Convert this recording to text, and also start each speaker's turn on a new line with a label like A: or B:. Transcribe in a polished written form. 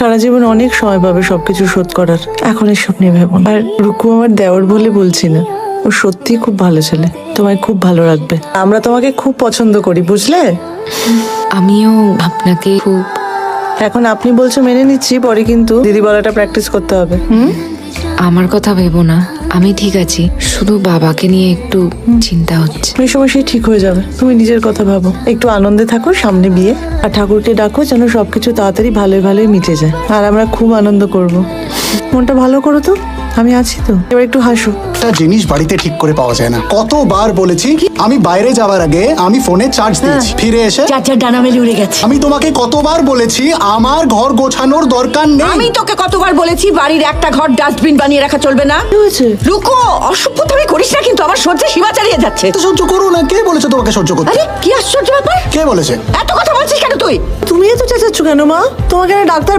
A: সারা জীবন অনেক সময় পাবে সবকিছু শোধ করার। এখন এসব নিয়ে ভেবো না। আর রুকু আমার দেওর বলে বলছি না, ও সত্যিই খুব ভালো ছেলে, তোমায় খুব ভালো রাখবে। আমরা তোমাকে খুব পছন্দ করি, বুঝলে?
B: আমিও আপনাকে খুব।
A: এখন আপনি বলছো মেনে নিচ্ছি, পরে কিন্তু দিদি বলাটা প্র্যাকটিস করতে হবে।
B: আমার কথা ভেবো না, আমি ঠিক আছি, শুধু বাবাকে নিয়ে একটু চিন্তা হচ্ছে।
A: এই সময় সে ঠিক হয়ে যাবে, তুমি নিজের কথা ভাবো, একটু আনন্দে থাকো, সামনে বিয়ে, আর ঠাকুরকে ডাকো যেন সবকিছু তাড়াতাড়ি ভালোই ভালোই মিটে যায়। আর আমরা খুব আনন্দ করব। মনটা ভালো করো তো, আমি আছি তো। এবার একটু হাসো।
C: একটা জিনিস বাড়িতে ঠিক করে পাওয়া যায় না। কতবার বলেছি আমি বাইরে যাওয়ার আগে আমি ফোনে চার্জ দিয়েছি, ফিরে এসে
D: চাচার ডানা মেলে উড়ে গেছে।
C: আমি তোমাকে কতবার বলেছি আমার ঘর গোছানোর দরকার নেই।
D: আমি তোকে কতবার বলেছি বাড়ির একটা ঘর ডাস্টবিন বানিয়ে রাখা চলবে না।
A: কি হয়েছে?
D: রুকো, অসভ্যতামি করিস না কিন্তু, আমার সহ্যের সীমা ছাড়িয়ে যাচ্ছে।
C: তো সহ্য করো না। কে বলেছে তোমাকে সহ্য করতে?
D: আরে কি আশ্চর্য ব্যাপার,
C: কে বলেছে?
D: এত কথা বলছিস কেন তুই?
A: তুমি এত চেঁচাচ্ছ কেন মা? তোমাকে না ডাক্তার